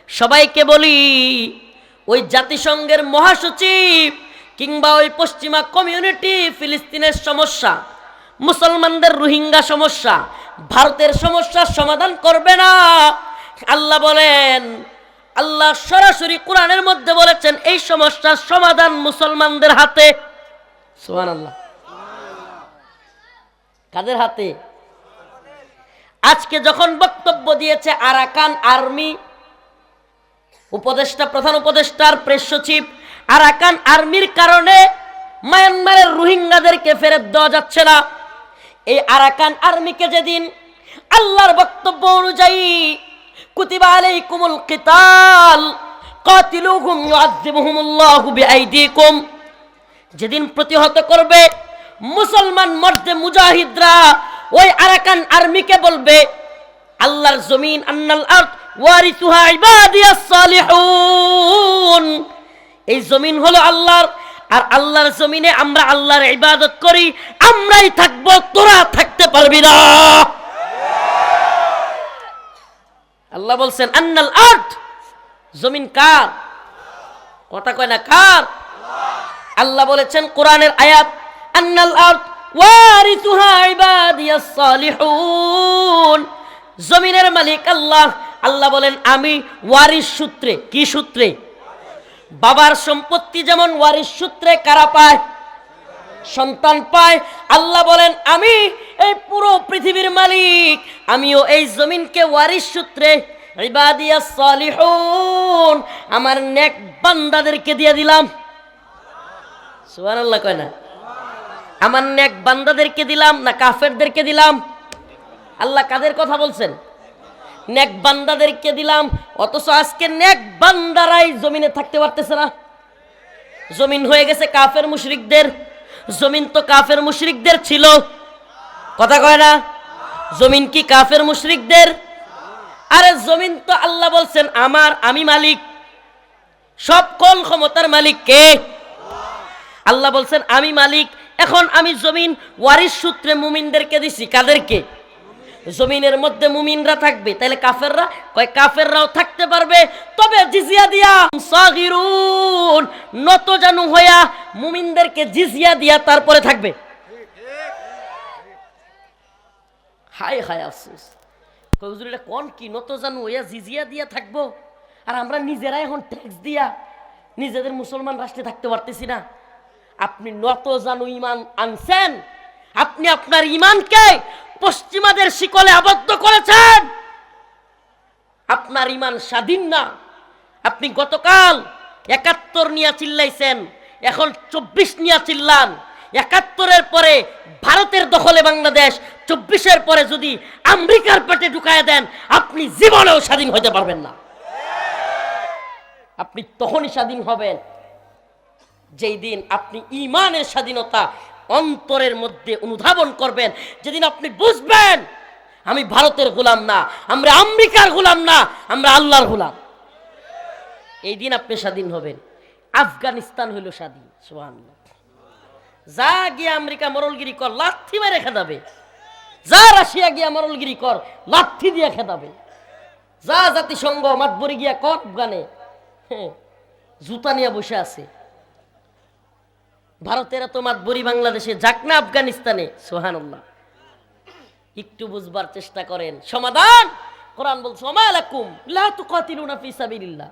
সবাইকে বলি, ওই জাতিসংঘের মহাসচিব কিংবা ওই পশ্চিমা কমিউনিটি ফিলিস্তিনের সমস্যা, মুসলমানদের রোহিঙ্গা সমস্যা, ভারতের সমস্যার সমাধান করবে না। আল্লাহ বলেন, আল্লাহ সরাসরি কোরআনের মধ্যে বলেছেন এই সমস্যার সমাধান মুসলমানদের হাতে। সুবহানাল্লাহ। কাদের হাতে? আজকে যখন বক্তব্য দিয়েছে আরাকান আর্মি উপদেষ্টা, প্রধান উপদেষ্টার প্রেস সচিব, আরাকান আর্মির কারণে মায়ানমারের রোহিঙ্গাদেরকে ফেরত দেওয়া যাচ্ছে না। এই আরাকান আর্মিকে যেদিন আল্লাহর বক্তব্য অনুযায়ী কুতিবা আলাইকুমুল কিতাল কাতিলুহুম ইউআযিবুহুমুল্লাহু বিআইদিকুম, যেদিন প্রতিহত করবে মুসলমান মর্দে মুজাহিদরা ওই আরাকান আর্মিকে বলবে আল্লাহর জমিন, আন্নাল আরদ ওয়ারিসুহা ইবাদিয়াস সালিহুন, এই জমিন হলো আল্লাহর, আর আল্লাহর জমিনে আমরা আল্লাহর ইবাদত করি, আমরাই থাকবো, তোরা থাকতে পারবি না। আল্লাহ বলছেন আন্নাল আরদ, জমিন কার? কথা কয় না কার? আল্লাহ বলেছেন কোরআনের আয়াত, আন্নাল আরদ ওয়ারিসুহা ইবাদিয়াস সালিহুন, জমিনের মালিক আল্লাহ। আল্লাহ বলেন আমি ওয়ারিস সূত্রে, কি সূত্রে? বাবার সম্পত্তি যেমন ওয়ারিস সূত্রে কারা পায়? সন্তান পায়। আল্লাহ বলেন আমি এই পুরো পৃথিবীর মালিক, আমিও এই জমিনকে ওয়ারিস সূত্রে ইবাদিয়াস সালিহুন আমার নেক বান্দাদেরকে দিয়ে দিলাম। সুবহানাল্লাহ কয় না? আমার নেক বান্দাদেরকে দিলাম না কাফেরদেরকে দিলাম? আল্লাহ কাদের কথা বলছেন? নেক বান্দাদেরকে দিলাম। অথচ আজকে নেক বান্দারাই জমিনে থাকতে পারতেছে না, জমিন হয়ে গেছে কাফের মুশরিকদের। জমিন তো কাফের মুশরিকদের ছিল, কথা কয় না? জমিন কি কাফের মুশরিকদের? আরে জমিন তো আল্লাহ বলছেন আমার, আমি মালিক, সব কোন ক্ষমতার মালিক কে? আল্লাহ বলছেন আমি মালিক। এখন আমি জমিন ওয়ারিস সূত্রে মুমিনদেরকে দিছি। কাদেরকে? জমিনের মধ্যে মুমিনরা থাকবে, তাহলে কাফেররা? কয় কাফেররাও থাকতে পারবে, তবে জিজিয়া দিয়া, সাগিরুন নত জানু হইয়া মুমিনদেরকে জিজিয়া দিয়া তারপরে থাকবে। হায় হায় আফসোস। হুজুর এটা কোন কি নত জানু ওয়া জিজিয়া দিয়া থাকবো, আর আমরা নিজেরা এখন ট্যাক্স দিয়া নিজেদের মুসলমান রাষ্ট্রে থাকতে পারতেছি না। আপনি নত জানু ইমান আনছেন, আপনি আপনার ইমানকে পশ্চিমাদের শিকলে আবদ্ধ করেছেন। আপনার ইমান স্বাধীন না। আপনি গতকাল ৭১ নিয়ে চিল্লাইছেন, এখন ২৪ নিয়ে চিল্লান। ৭১-এর পরে ভারতের দখলে বাংলাদেশ, ২৪-এর পরে যদি আমেরিকার পেটে ঢুকায় দেন, আপনি জীবনেও স্বাধীন হতে পারবেন না। আপনি তখনই স্বাধীন হবেন যেই দিন আপনি ঈমানের স্বাধীনতা অন্তরের মধ্যে অনুধাবন করবেন, যেদিন আপনি বুঝবেন আমি ভারতের গোলাম না, আমরা আমেরিকার গোলাম না, আমরা আল্লাহর গোলাম। এই দিন আপনি স্বাধীন হবেন। আফগানিস্তান হইল স্বাধীন, সুবহানাল্লাহ। যা গিয়ে আমেরিকা মরলগিরি কর, লাথি মেরে খেদাবে। যা রাশিয়া গিয়া মরলগিরি কর, লাথি দিয়ে খেদাবে। যা জাতিসংঘ মাতবরি গিয়া কর আফগানে, জুতা নিয়ে বসে আছে। ভারতের এত মাতবরি বাংলাদেশে, যাক না আফগানিস্তানে, সুবহানাল্লাহ। একটু বুঝবার চেষ্টা করেন। সমাধান কোরআন বলছে ওমা লাকুম লা তুকাতিলুনা ফি সাবিলিল্লাহ।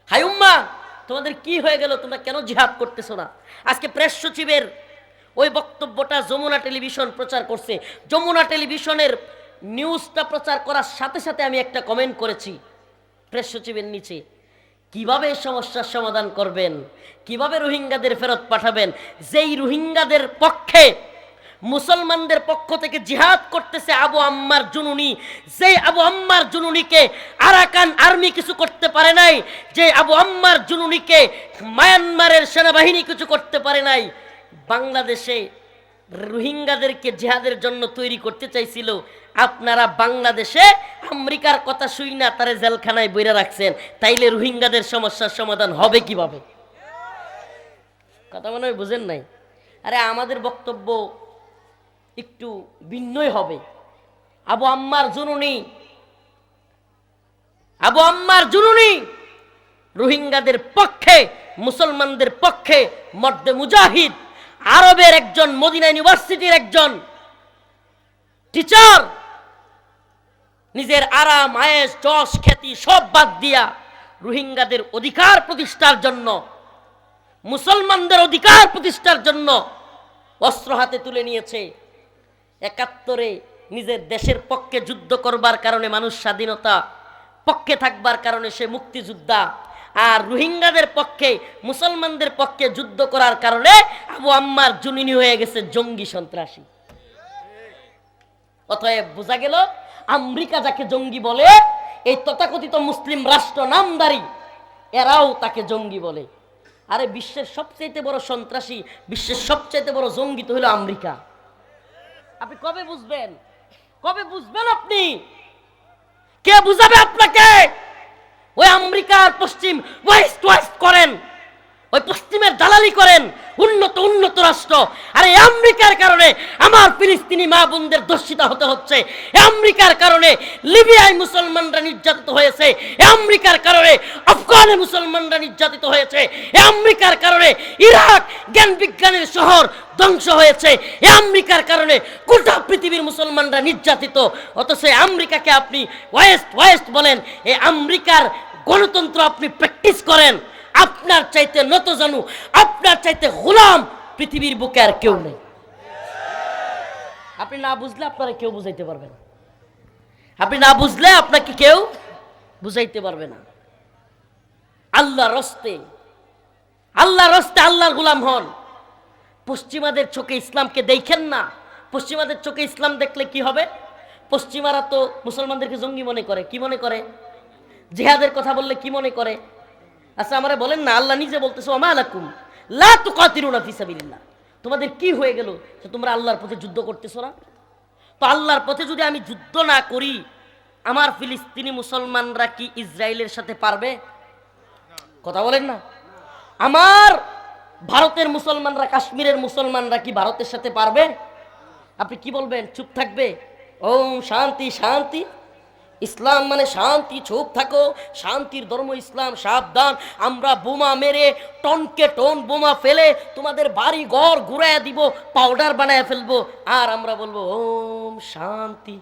হাই উম্মাহ, তোমাদের কি হয়ে গেল? তোমরা কেন জিহাদ করতেছো না? আজকে প্রেস সচিবের ওই বক্তব্যটা যমুনা টেলিভিশন প্রচার করছে। যমুনা টেলিভিশনের নিউজটা প্রচার করার সাথে সাথে আমি একটা কমেন্ট করেছি প্রেস সচিবের নিচে, কিভাবে এই সমস্যার সমাধান করবেন, কিভাবে রোহিঙ্গাদের ফেরত পাঠাবেন, যেই রোহিঙ্গাদের পক্ষে মুসলমানদের পক্ষ থেকে জিহাদ করতেছে আবু আম্মার জুনুনি, যে আবু আম্মার জুনুনিকে আরাকান আর্মি কিছু করতে পারে নাই, যে আবু আম্মার জুনুনিকে মায়ানমারের সেনাবাহিনী কিছু করতে পারে নাই। বাংলাদেশে রোহিঙ্গাদেরকে জিহাদের জন্য তৈরি করতে চাইছিল, আপনারা বাংলাদেশে আমেরিকার কথা শুই না তারে জেলখানায় বইরা রাখছেন। তাইলে রোহিঙ্গাদের সমস্যার সমাধান হবে কিভাবে? কথা মনে হয় বুঝেন নাই। আরে আমাদের বক্তব্য একটু ভিন্নই হবে। আবু আম্মার জুনুনি রোহিঙ্গাদের পক্ষে, মুসলমানদের পক্ষে মর্দে মুজাহিদ, আরবের একজন, মদিনা ইউনিভার্সিটির একজন টিচার, নিজের আরাম আয়েশ যশ খ্যাতি সব বাদ দিয়া রোহিঙ্গাদের অধিকার প্রতিষ্ঠার জন্য, মুসলমানদের অধিকার প্রতিষ্ঠার জন্য অস্ত্র হাতে তুলে নিয়েছে। ৭১-এ নিজের দেশের পক্ষে যুদ্ধ করবার কারণে মানুষ স্বাধীনতা, পক্ষে থাকবার কারণে সে মুক্তিযোদ্ধা। আর রোহিঙ্গাদের পক্ষে, মুসলমানদের পক্ষে যুদ্ধ করার কারণে আবু আম্মার জুনুনি হয়ে গেছে জঙ্গি সন্ত্রাসী। অতএব বোঝা গেল আমেরিকা যাকে জঙ্গি বলে, এই তথাকথিত মুসলিম রাষ্ট্র নামদারি এরাও তাকে জঙ্গি বলে। আরে বিশ্বের সবচেয়ে বড় সন্ত্রাসী, বিশ্বের সবচেয়ে বড় জঙ্গি তো হলো আমেরিকা। আপনি কবে বুঝবেন? কবে বুঝবেন? আপনি কে বুঝাবে আপনাকে? ওই আমেরিকার পশ্চিম ওয়েস্ট করেন, ওই পশ্চিমের দালালি করেন, উন্নত রাষ্ট্র। আর এই আমেরিকার কারণে আমার ফিলিস্তিনি মা বোনদের দর্শিতা হতে হচ্ছে। আমেরিকার কারণে লিবিয়ায় মুসলমানরা নির্যাতিত হয়েছে। আমেরিকার কারণে আফগানে মুসলমানরা নির্যাতিত হয়েছে। আমেরিকার কারণে ইরাক জ্ঞান বিজ্ঞানের শহর ধ্বংস হয়েছে। আমেরিকার কারণে গোটা পৃথিবীর মুসলমানরা নির্যাতিত। অথচ আমেরিকাকে আপনি ওয়েস্ট বলেন। এই আমেরিকার গণতন্ত্র আপনি প্র্যাকটিস করেন। আপনার চাইতে নত জানু, আপনার চাইতে গোলাম পৃথিবীর বুকে আর কেউ নেই। আপনি না বুঝলে আপনারা কেউ বুঝাইতে পারবে না। আপনি না বুঝলে আপনাকে কেউ বুঝাইতে পারবে না। আল্লাহর রাস্তে আল্লাহর গোলাম হন। পশ্চিমাদের চোখে ইসলামকে দেখেন না। পশ্চিমাদের চোখে ইসলাম দেখলে কি হবে? পশ্চিমারা তো মুসলমানদেরকে জঙ্গি মনে করে। কি মনে করে? জিহাদের কথা বললে কি মনে করে? আচ্ছা আমারে বলেন না, আল্লাহ নিজে বলতেছে ওমা লাকুম লা তুকাতিলুনা ফি সাবিলিল্লাহ, তোমাদের কি হয়ে গেল যে তোমরা আল্লাহর পথে যুদ্ধ করতেছো না? তো আল্লাহর পথে যদি আমি যুদ্ধ না করি, আমার ফিলিস্তিনি মুসলমানরা কি ইসরায়েলের সাথে পারবে? কথা বলেন না। আমার ভারতের মুসলমানরা, কাশ্মীরের মুসলমানরা কি ভারতের সাথে পারবে? আপনি কি বলবেন? চুপ থাকবে? ওম শান্তি শান্তি, ইসলাম মানে শান্তি, চুপ থাকো, শান্তির ধর্ম ইসলাম, সাবধান, আমরা বোমা মেরে টনকে টন বোমা ফেলে তোমাদের বাড়ি ঘর ঘুরাইয়া দিব, পাউডার বানায় ফেলবো, আর আমরা বলবো ওম শান্তি।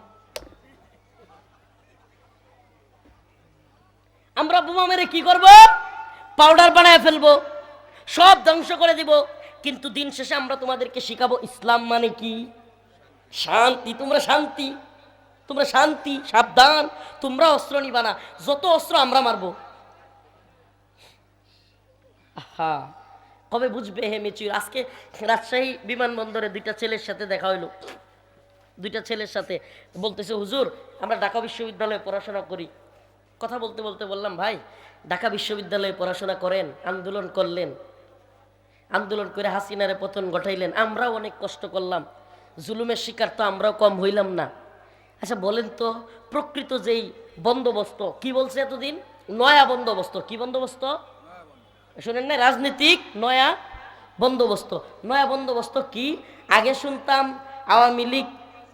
আমরা বোমা মেরে কি করব? পাউডার বানায় ফেলবো, সব ধ্বংস করে দিব। কিন্তু দিন শেষে আমরা তোমাদেরকে শিখাবো ইসলাম মানে কি, শান্তি। তোমরা শান্তি, তোমরা শান্তি, সাবধান, তোমরা অস্ত্র নিবা না, যত অস্ত্র আমরা মারবো। হ্যাঁ, কবে বুঝবে হে মেচুর? আজকে রাজশাহী বিমানবন্দরে দুইটা ছেলের সাথে দেখা হইলো। দুইটা ছেলের সাথে বলতেছে, হুজুর আমরা ঢাকা বিশ্ববিদ্যালয়ে পড়াশোনা করি। কথা বলতে বলতে বললাম, ভাই ঢাকা বিশ্ববিদ্যালয়ে পড়াশোনা করেন, আন্দোলন করলেন, আন্দোলন করে হাসিনারে পতন ঘটাইলেন, আমরাও অনেক কষ্ট করলাম, জুলুমের শিকার তো আমরাও কম হইলাম না। আচ্ছা বলেন তো, প্রকৃত যেই বন্দোবস্ত কি বলছে এতদিন, নয়া বন্দোবস্ত, কি বন্দোবস্ত শোনেন না? রাজনীতিক নয়া বন্দোবস্ত। নয়া বন্দোবস্ত কি? আগে শুনতাম আওয়ামী লীগ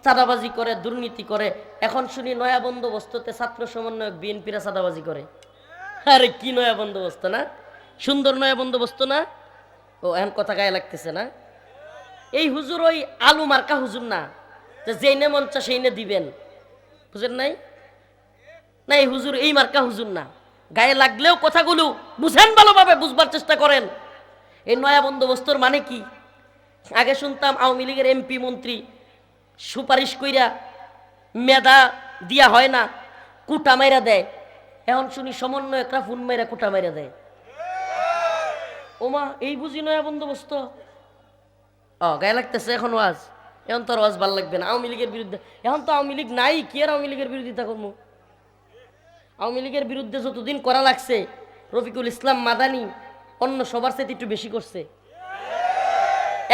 চাঁদাবাজি করে, দুর্নীতি করে, এখন শুনি নয়া বন্দোবস্ততে ছাত্র সমন্বয়ক বিএনপিরা চাঁদাবাজি করে। আরে কি নয়া বন্দোবস্ত না? সুন্দর নয়া বন্দোবস্ত না? ও এখন কথা গায়ে লাগতেছে না? এই হুজুর ওই আলু মার্কা হুজুর না, যে যেই নে মন চা সেই নে দিবেন, বুঝেন নাই? না, এই হুজুর এই মার্কা হুজুর না। গায়ে লাগলেও কথাগুলো বুঝেন, ভালোভাবে বুঝবার চেষ্টা করেন। এই নয়া বন্দোবস্তর মানে কি? আগে শুনতাম আওয়ামী লীগের এমপি মন্ত্রী সুপারিশ কইরা মেধা দিয়া হয় না, কুটা মাইরা দেয়। এখন শুনি সমন্বয়করা ফোন মাইরা কুটা মাইরা দেয়। ওমা, এই বুঝি নয়া বন্দোবস্ত? গায়ে লাগতেছে এখন ওয়াজ? এখন তো আর ওয়াজ ভাল লাগবে না আওয়ামী লীগের বিরুদ্ধে। এখন তো আওয়ামী লীগ নাই, কি আর আওয়ামী লীগের বিরোধিতা করবো? আওয়ামী লীগের বিরুদ্ধে যতদিন করা লাগছে, রফিকুল ইসলাম মাদানি অন্য সবার সাথে একটু বেশি করছে।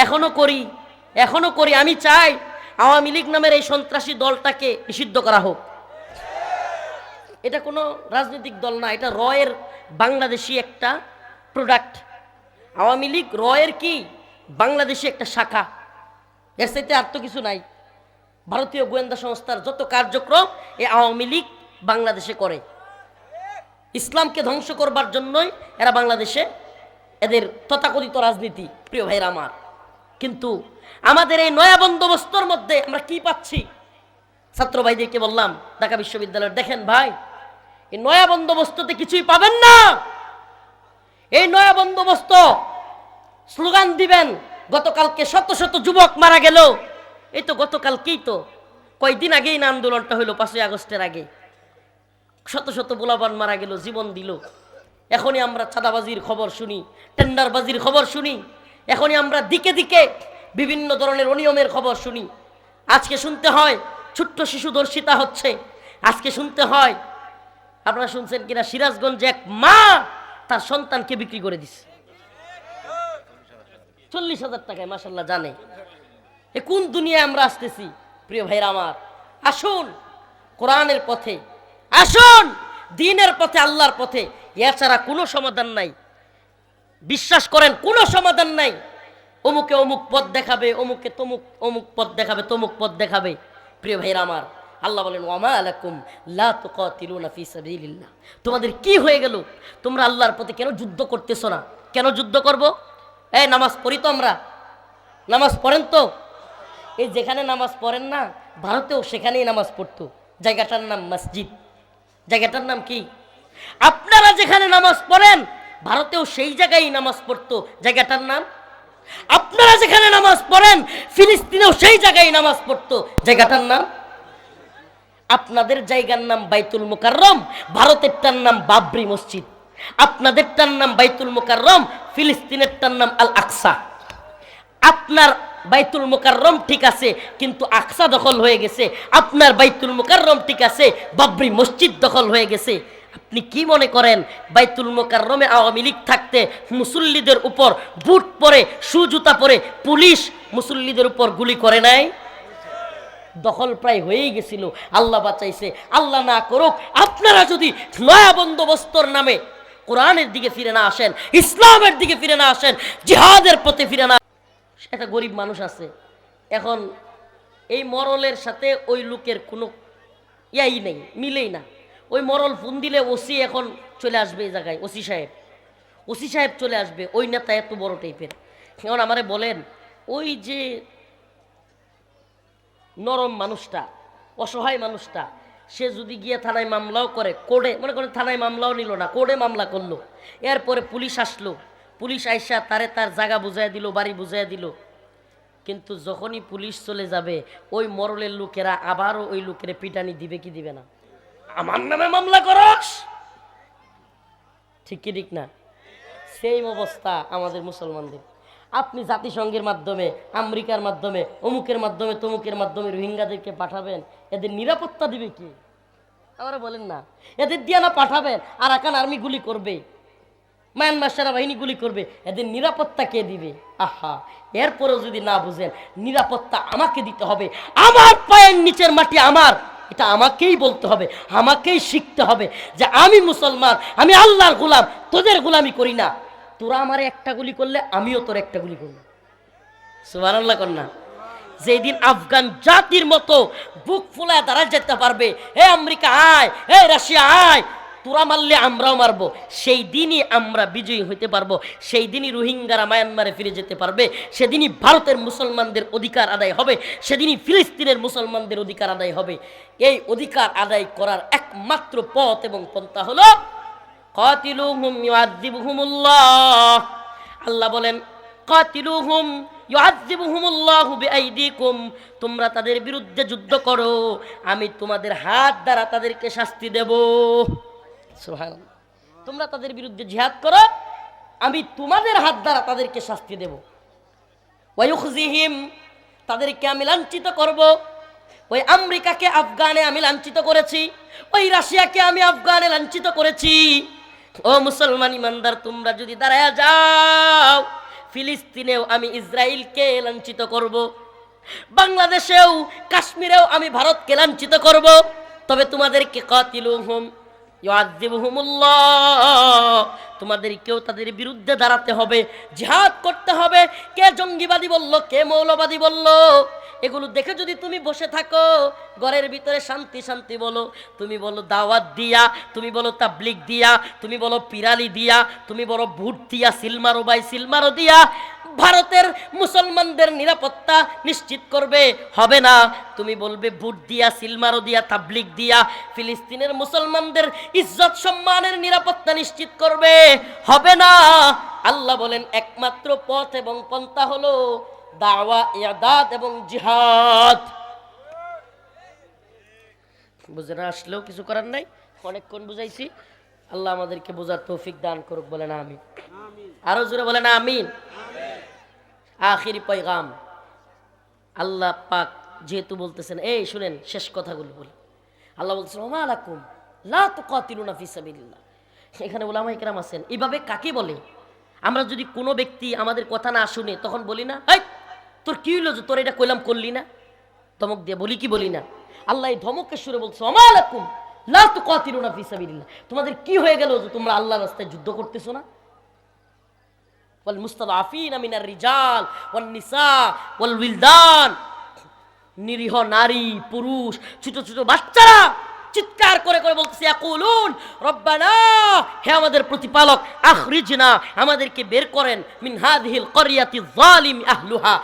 এখনো করি, এখনো করি। আমি চাই আওয়ামী লীগ নামের এই সন্ত্রাসী দলটাকে নিষিদ্ধ করা হোক। এটা কোনো রাজনৈতিক দল না, এটা রয়ের বাংলাদেশি একটা প্রোডাক্ট। আওয়ামী লীগ রয়ের কি বাংলাদেশি একটা শাখা, এর সাথে আর তো কিছু নাই। ভারতীয় গোয়েন্দা সংস্থার যত কার্যক্রম এই আওয়ামী লীগ বাংলাদেশে করে। ইসলামকে ধ্বংস করবার জন্যই এরা বাংলাদেশে এদের তথাকথিত রাজনীতি। প্রিয় ভাইরা আমার, কিন্তু আমাদের এই নয়া বন্দোবস্তর মধ্যে আমরা কি পাচ্ছি? ছাত্র ভাইদেরকে বললাম ঢাকা বিশ্ববিদ্যালয়ের, দেখেন ভাই, এই নয়া বন্দোবস্ততে কিছুই পাবেন না। এই নয়া বন্দোবস্ত স্লোগান দিবেন, গতকালকে শত শত যুবক মারা গেল। এই তো গতকালকেই তো, কয়েকদিন আগেই না আন্দোলনটা হইলো, 5ই আগস্টের আগে শত শত পোলাপান মারা গেল, জীবন দিল। এখনই আমরা চাঁদাবাজির খবর শুনি, টেন্ডারবাজির খবর শুনি, এখনই আমরা দিকে দিকে বিভিন্ন ধরনের অনিয়মের খবর শুনি। আজকে শুনতে হয় ছোট্ট শিশু ধর্ষিতা হচ্ছে। আজকে শুনতে হয়, আপনারা শুনছেন কিনা, সিরাজগঞ্জে এক মা তার সন্তানকে বিক্রি করে দিছে 40,000 টাকায়। মাশাআল্লাহ, জানে এ কোন দুনিয়ায় আমরা আসতেছি? প্রিয় ভাইরা আমার, আসুন কোরআনের পথে, আসুন দ্বীনের পথে, আল্লাহর পথে। এছাড়া কোনো সমাধান নাই। বিশ্বাস করেন, কোনো সমাধান নাই। অমুকে অমুক পথ দেখাবে, অমুকে তমুক অমুক পথ দেখাবে, তমুক পথ দেখাবে। প্রিয় ভাইরা আমার, আল্লাহ বলেন, ওয়ামা আলাকুম লা তুকাতিলুনা ফি সাবিলিল্লাহ। তোমাদের কি হয়ে গেল? তোমরা আল্লাহর পথে কেন যুদ্ধ করতেছো না? কেন যুদ্ধ করব? এই নামাজ পড়ি তো আমরা, নামাজ পড়েন তো? এই যেখানে নামাজ পড়েন না, ভারতেও সেখানেই নামাজ পড়তো। জায়গাটার নাম মসজিদ। জায়গাটার নাম কি? আপনারা যেখানে নামাজ পড়েন, ভারতেও সেই জায়গায় নামাজ পড়তো। জায়গাটার নাম? আপনারা যেখানে নামাজ পড়েন, ফিলিস্তিনেও সেই জায়গায় নামাজ পড়তো। জায়গাটার নাম? আপনাদের জায়গার নাম বাইতুল মুকাররম, ভারতেরটার নাম বাবরি মসজিদ। আপনাদেরটার নাম বাইতুল মুকাররম, ফিলিস্তিনেরটার নাম আল আকসা। আপনার বাইতুল মুকাররম ঠিক আছে, কিন্তু আকসা দখল হয়ে গেছে। আপনার বাইতুল মুকাররম ঠিক আছে, বাবরি মসজিদ দখল হয়ে গেছে। আপনি কি মনে করেন বাইতুল মুকাররমে আওয়ামী লীগ থাকতে মুসল্লিদের উপর বুট পরে, সুজুতা পরে পুলিশ মুসল্লিদের উপর গুলি করে নাই? দখল প্রায় হয়েই গেছিল, আল্লাহ বাঁচাইছে। আল্লাহ না করুক, আপনারা যদি নয়া বন্দোবস্তর নামে কোরআনের দিকে ফিরে না আসেন, ইসলামের দিকে ফিরে না আসেন, জিহাদের পথে ফিরে না। একটা গরিব মানুষ আছে, এখন এই মরলের সাথে ওই লোকের কোনো ইয়াই নেই, মিলেই না। ওই মরল ফোন দিলে ওসি এখন চলে আসবে এই জায়গায়, ওসি সাহেব চলে আসবে। ওই নেতা এত বড় টাইপের। এখন আমারে বলেন, ওই যে নরম মানুষটা, অসহায় মানুষটা, সে যদি গিয়ে থানায় মামলাও করে, কোর্টে মনে করেন থানায় মামলাও নিল না, কোর্টে মামলা করলো, এরপরে পুলিশ আসলো, পুলিশ আইসা তারে তার জায়গা বুঝাই দিল, বাড়ি বুঝাই দিল, কিন্তু যখনই পুলিশ চলে যাবে ওই মরলের লোকেরা আবারও ওই লোকের পিটানি দিবে কি দিবে না? আমার নামে মামলা করস, ঠিক কি ঠিক না? সেম অবস্থা আমাদের মুসলমানদের। আপনি জাতিসংঘের মাধ্যমে, আমেরিকার মাধ্যমে, অমুকের মাধ্যমে, তমুকের মাধ্যমে রোহিঙ্গাদেরকে পাঠাবেন, এদের নিরাপত্তা দিবে কি? আমরা বলেন না, এদের দিয়া না পাঠাবেন, আরাকান আর্মি গুলি করবে, মায়ানমার সেনাবাহিনী গুলি করবে, এদের নিরাপত্তা কে দিবে? আহা, এরপরেও যদি না বুঝেন নিরাপত্তা আমাকে দিতে হবে, আমার পায়ের নিচের মাটি আমার, এটা আমাকেই বলতে হবে, আমাকেই শিখতে হবে যে আমি মুসলমান, আমি আল্লাহর গোলাম, তোদের গোলামি করি না। তোরা আমার একটা গুলি করলে আমিও তোর একটা গুলি করব। সুবহানাল্লাহ কন্যা। যেদিন আফগান জাতির মতো বুক ফুলায় দাঁড়ায় যেতে পারবে, হে আমেরিকা আয়, হে রাশিয়া আয়, তোরা মারলে আমরাও মারবো, সেই দিনই আমরা বিজয়ী হইতে পারবো, সেই দিনই রোহিঙ্গারা মায়ানমারে ফিরে যেতে পারবে, সেদিনই ভারতের মুসলমানদের অধিকার আদায় হবে, সেদিনই ফিলিস্তিনের মুসলমানদের অধিকার আদায় হবে। এই অধিকার আদায় করার একমাত্র পথ এবং পন্থা হলো কাতিলুহুম ইউআযিবুহুমুল্লাহ। আল্লাহ বলেন কাতিলুহুম ইউআযিবুহুমুল্লাহু বিআইদিকুম, তোমরা তাদের বিরুদ্ধে যুদ্ধ করো, আমি তোমাদের হাত দ্বারা তাদেরকে শাস্তি দেব। সুবহানাল্লাহ। তোমরা তাদের বিরুদ্ধে জিহাদ করো, আমি তোমাদের হাত দ্বারা তাদেরকে শাস্তি দেব। ওয়া ইউখজিহিম, তাদেরকে আমি লাঞ্ছিত করব। ওই আমেরিকাকে আফগানে আমি লাঞ্ছিত করেছি, ওই রাশিয়াকে আমি আফগানে লাঞ্ছিত করেছি। ও মুসলমান ইমানদার, তোমরা যদি দাঁড়ায়া যাও, ফিলিস্তিনেও আমি ইসরায়েলকে লাঞ্ছিত করব, বাংলাদেশেও কাশ্মীরেও আমি ভারতকে লাঞ্ছিত করব। তবে তোমাদেরকে কাতিলুহুম ইউআযিবুহুমুল্লাহ, তোমাদেরকেও তাদের বিরুদ্ধে দাঁড়াতে হবে, জিহাদ করতে হবে। কে জঙ্গিবাদী বলল, কে মৌলবাদী বলল, এগুলো দেখে যদি তুমি বসে থাকো, ঘরের ভিতরে শান্তি শান্তি বলো, তুমি বলো দাওয়াত দিয়া, তুমি বলো তাবলিগ দিয়া, তুমি বলো পিরালি দিয়া, তুমি বলো ভোট দিয়া, সিলমারো বাই সিলমারো দিয়া ভারতের মুসলমানদের নিরাপত্তা নিশ্চিত করবে, হবে না। তুমি বলবে ভোট দিয়া, সিলমারো দিয়া, তাবলিগ দিয়া ফিলিস্তিনের মুসলমানদের ইজ্জত সম্মানের নিরাপত্তা নিশ্চিত করবে, হবে না। আল্লাহ বলেন একমাত্র পথ এবং পন্থা হলো দাওয়া, ইয়াদাত এবং জিহাদ। বুঝে না আসলেও কিছু করার নাই, অনেকক্ষণ বুঝাইছি। আল্লাহ আমাদেরকে বোঝার তৌফিক দান করুক, বলেন আমিন। আরো জোরে বলেন আমিন। আখিরি পয়গাম, আল্লাহ পাক যেহেতু বলতেছেন, এই শুনেন শেষ কথাগুলো বলি। আল্লাহ বলতেছেন ওমা লাকুম লা তুকাতিলুনা ফি সাবিলিল্লাহ। এখানে উলামায়ে কেরাম আছেন, এইভাবে কাকে বলে? আমরা যদি কোনো ব্যক্তি আমাদের কথা না শুনে তখন বলি না, এই তোর কি হইলো যে তোর এটা কইলাম করলি না, ধমক দিয়ে বলি কি বলি না? আল্লাহ এই ধমকের সুরে বলছে ওমা লাকুম লা তুকাতিলুনা ফি সাবিলিল্লাহ, তোমাদের কি হয়ে গেল যে তোমরা আল্লাহর রাস্তায় যুদ্ধ করতেছো না? ওয়াল মুস্তাদআফিনা মিনার রিজাল ওয়ান নিসা ওয়াল উইলদান, নিরীহ নারী পুরুষ ছোট ছোট বাচ্চারা চিৎকার করে করে বলতেছে ইয়াকুলুন রব্বানা, হে আমাদের প্রতিপালক, আখরিজনা, আমাদেরকে বের করেন, মিন হাযিহিল ক্বরিয়াতি যালিম আহলুহা,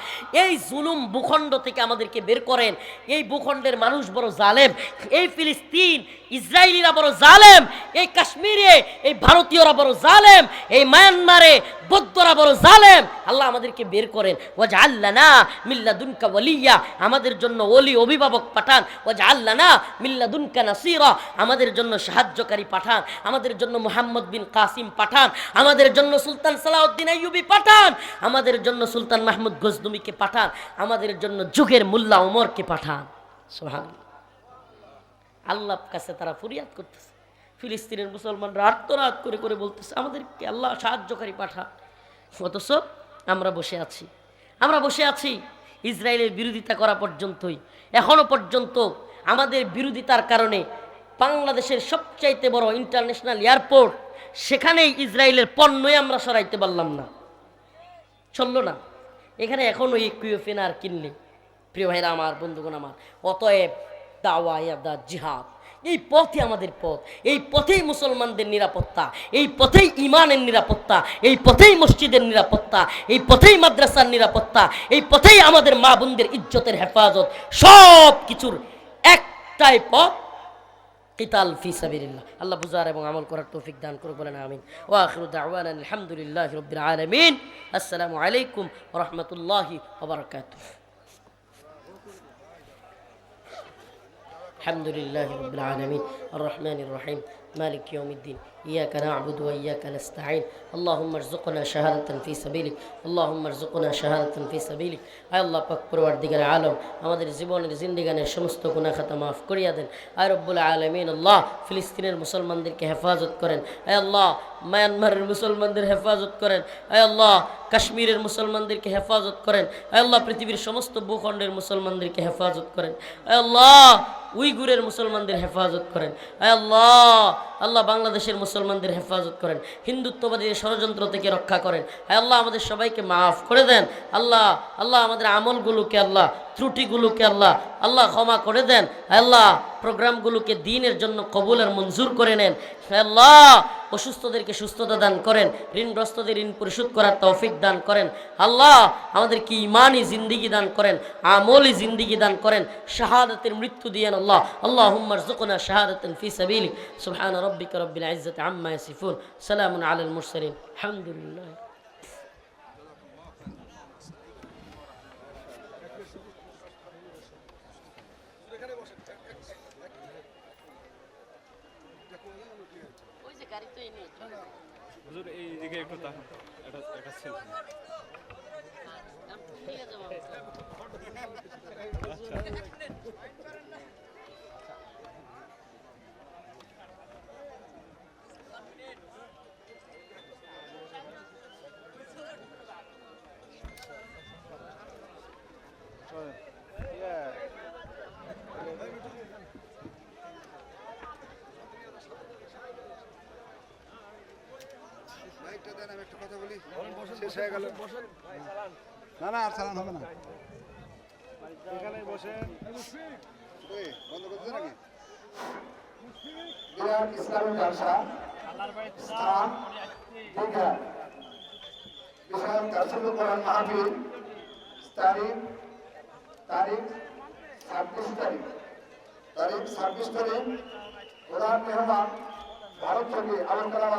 এই জুলুম ভূখণ্ড থেকে আমাদেরকে বের করেন। এই ভূখণ্ডের মানুষ বড় জালেম, এই ফিলিস্তিন ইসরায়েলিরা বড় জালেম, এই কাশ্মীরে এই ভারতীয়রা বড় জালেম, এই মায়ানমারে বৌদ্ধরা বড় জালেম। আল্লাহ আমাদেরকে বের করেন। ওয়াজআল লানা মিন লাদুনকা ওয়ালিয়্যা, আমাদের জন্য ওলি অভিভাবক পাঠান। ওয়াজআল লানা মিন লাদুনকা নাসীরা, আমাদের জন্য সাহায্যকারী পাঠান। আমাদের জন্য মুহাম্মদ বিন কাসিম পাঠান। আমাদের জন্য সুলতান সালাউদ্দিন আইয়ুবী পাঠান। আমাদের জন্য সুলতান মাহমুদ গজনবীকে পাঠান। আমাদের জন্য যুগের মোল্লা ওমরকে পাঠান। সুবহানাল্লাহ। আল্লাহর কাছে তারা ফরিয়াদ করতেছে, ফিলিস্তিনের মুসলমানরা আর্তনাদ করে করে বলতেছে আমাদেরকে আল্লাহ সাহায্যকারী পাঠান। অথচ আমরা বসে আছি, আমরা বসে আছি ইসরায়েলের বিরোধিতা করা পর্যন্তই। এখনো পর্যন্ত আমাদের বিরোধিতার কারণে বাংলাদেশের সবচাইতে বড় ইন্টারন্যাশনাল এয়ারপোর্ট, সেখানেই ইসরায়েলের পণ্যই আমরা সরাইতে পারলাম না, চললো না। এখানে এখনো ইকুইফেনার কিনলে, প্রিয় ভাইরা আমার, বন্ধুগণ আমার, অতএব দাওয়া, ইয়াদাত, জিহাদ, এই পথই আমাদের পথ। এই পথেই মুসলমানদের নিরাপত্তা, এই পথেই ইমানের নিরাপত্তা, এই পথেই মসজিদের নিরাপত্তা, এই পথেই মাদ্রাসার নিরাপত্তা, এই পথেই আমাদের মা বোনদের ইজ্জতের হেফাজত। সব কিছুর একটাই পথ, কিতাল ফি সাবিলিল্লাহ। আল্লাহ বুঝার এবং আমল করার তৌফিক দান করুক, বলেন আমিন। ওয়া আখিরু দাওয়ানা আলহামদুলিল্লাহি রাব্বিল আলামিন। আসসালামু আলাইকুম ওয়া রাহমাতুল্লাহি ওয়া বারাকাতুহু। আলহামদুলিল্লাহি রাব্বিল আলামিন আর রহমানির রহিম মালিক ইয়াউমিদ্দিন إياك نعبد وإياك نستعين اللهم ارزقنا شهادة في سبيلك اللهم ارزقنا شهادة في سبيلك আয় আল্লাহ পাক পরওয়ারদিগার আলম আমাদের জীবনের জিন্দেগানের সমস্ত গুনাহ খাতা মাফ করিয়া দেন। আয় রব্বুল আলামিন আল্লাহ ফিলিস্তিনের মুসলমানদেরকে হেফাজত করেন। আয় আল্লাহ মায়ানমারের মুসলমানদের হেফাজত করেন। আয় আল্লাহ কাশ্মীরের মুসলমানদেরকে হেফাজত করেন। আয় আল্লাহ পৃথিবীর সমস্ত ভূখণ্ডের মুসলমানদেরকে হেফাজত করেন। আয় আল্লাহ উইগুরের মুসলমানদের হেফাজত করেন। আয় আল্লাহ আল্লাহ বাংলাদেশের মুসলমানদের হেফাজত করেন। হিন্দুত্ববাদীদের ষড়যন্ত্র থেকে রক্ষা করেন। আয় আল্লাহ আমাদের সবাইকে মাফ করে দেন। আল্লাহ আল্লাহ আমাদের আমলগুলোকে আল্লাহ ত্রুটিগুলোকে আল্লাহ আল্লাহ ক্ষমা করে দেন। আল্লাহ প্রোগ্রামগুলোকে দ্বীনের জন্য কবুলের মঞ্জুর করে নেন। আল্লাহ অসুস্থদেরকে সুস্থতা দান করেন। ঋণগ্রস্তদের ঋণ পরিশোধ করার তৌফিক দান করেন। আল্লাহ আমাদেরকে ঈমানি জিন্দেগি দান করেন, আমলি জিন্দেগি দান করেন, শাহাদাতের মৃত্যু দিয়েন। আল্লাহ আল্লাহুম্মা রযুকনা শাহাদাতান ফি সাবিলিক সুবহান রাব্বিকা রাব্বিল ইজ্জাতি আম্মা ইয়াসিফুন সালামুন আলাল মুরসালিন আলহামদুলিল্লাহ। হুজুর এই দিকে একটু তাকান, এটা সেলফি। আমি একটা কথা বলি, শেষ হয়ে গেল। না না আর চালান হবে না, এখানেই বসেন। বন্ধ করতে নাকি বিরাট ইসলামী জালসা স্থান দীঘা বিশাল তাফসীরুল কোরআন মাহফিল তারিখ 26 তারিখ প্রধান মেহমান ভারত থেকে আবুল কালাম